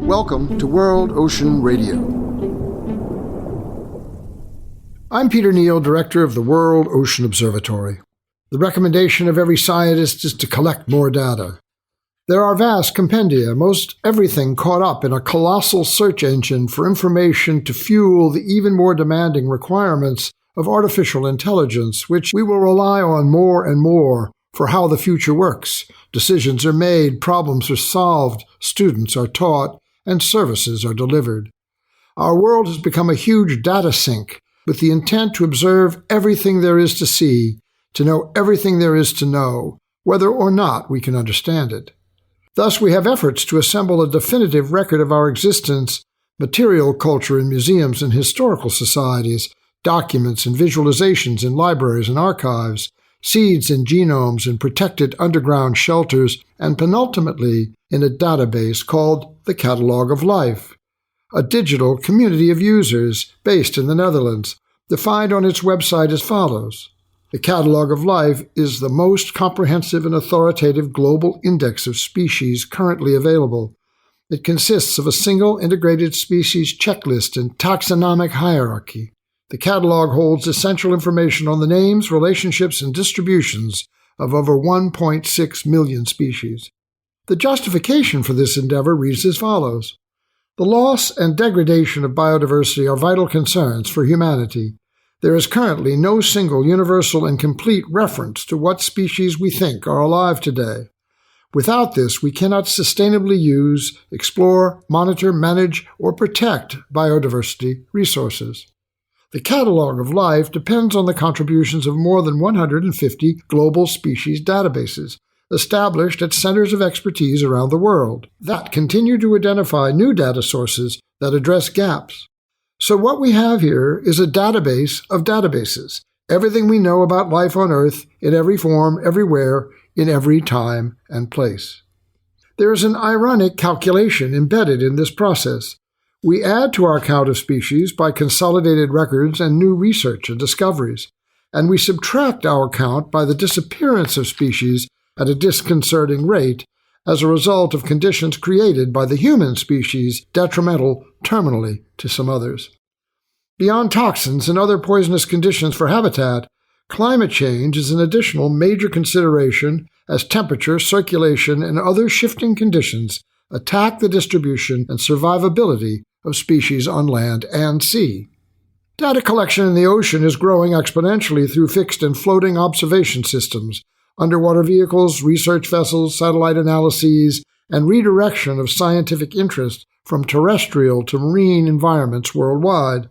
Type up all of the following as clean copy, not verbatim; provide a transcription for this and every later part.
Welcome to World Ocean Radio. I'm Peter Neill, director of the World Ocean Observatory. The recommendation of every scientist is to collect more data. There are vast compendia, most everything caught up in a colossal search engine for information to fuel the even more demanding requirements of artificial intelligence, which we will rely on more and more for how the future works. Decisions are made, problems are solved, students are taught, and services are delivered. Our world has become a huge data sink with the intent to observe everything there is to see, to know everything there is to know, whether or not we can understand it. Thus, we have efforts to assemble a definitive record of our existence, material culture in museums and historical societies, documents and visualizations in libraries and archives, seeds in genomes in protected underground shelters, and penultimately in a database called the Catalogue of Life, a digital community of users based in the Netherlands, defined on its website as follows. The Catalogue of Life is the most comprehensive and authoritative global index of species currently available. It consists of a single integrated species checklist and taxonomic hierarchy. The catalog holds essential information on the names, relationships, and distributions of over 1.6 million species. The justification for this endeavor reads as follows. The loss and degradation of biodiversity are vital concerns for humanity. There is currently no single universal and complete reference to what species we think are alive today. Without this, we cannot sustainably use, explore, monitor, manage, or protect biodiversity resources. The Catalogue of Life depends on the contributions of more than 150 global species databases, established at centers of expertise around the world, that continue to identify new data sources that address gaps. So what we have here is a database of databases, everything we know about life on Earth, in every form, everywhere, in every time and place. There is an ironic calculation embedded in this process. We add to our count of species by consolidated records and new research and discoveries, and we subtract our count by the disappearance of species at a disconcerting rate as a result of conditions created by the human species detrimental terminally to some others. Beyond toxins and other poisonous conditions for habitat, climate change is an additional major consideration as temperature, circulation, and other shifting conditions attack the distribution and survivability of species on land and sea. Data collection in the ocean is growing exponentially through fixed and floating observation systems, underwater vehicles, research vessels, satellite analyses, and redirection of scientific interest from terrestrial to marine environments worldwide.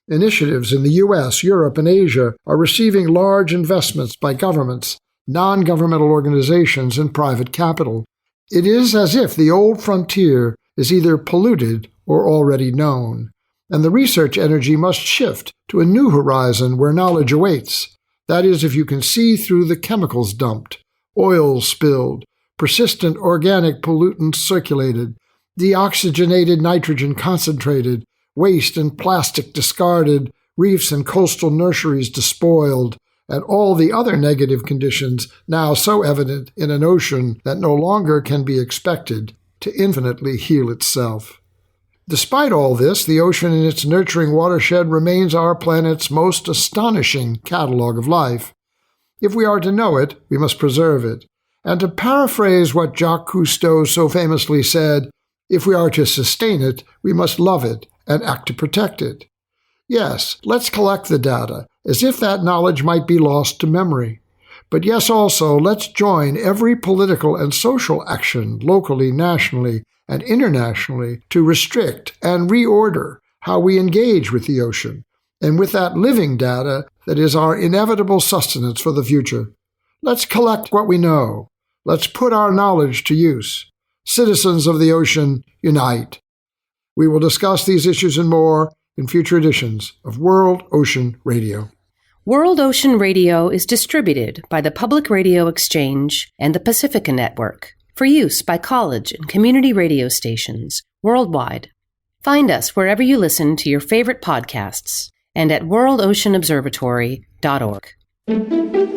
Initiatives in the U.S., Europe, and Asia are receiving large investments by governments, non-governmental organizations, and private capital. It is as if the old frontier is either polluted or already known, and the research energy must shift to a new horizon where knowledge awaits. That is, if you can see through the chemicals dumped, oil spilled, persistent organic pollutants circulated, deoxygenated nitrogen concentrated, waste and plastic discarded, reefs and coastal nurseries despoiled, and all the other negative conditions now so evident in an ocean that no longer can be expected to infinitely heal itself. Despite all this, the ocean in its nurturing watershed remains our planet's most astonishing catalogue of life. If we are to know it, we must preserve it. And to paraphrase what Jacques Cousteau so famously said, if we are to sustain it, we must love it and act to protect it. Yes, let's collect the data, as if that knowledge might be lost to memory. But yes, also, let's join every political and social action, locally, nationally, and internationally, to restrict and reorder how we engage with the ocean, and with that living data that is our inevitable sustenance for the future. Let's collect what we know. Let's put our knowledge to use. Citizens of the ocean, unite. We will discuss these issues and more in future editions of World Ocean Radio. World Ocean Radio is distributed by the Public Radio Exchange and the Pacifica Network for use by college and community radio stations worldwide. Find us wherever you listen to your favorite podcasts and at worldoceanobservatory.org.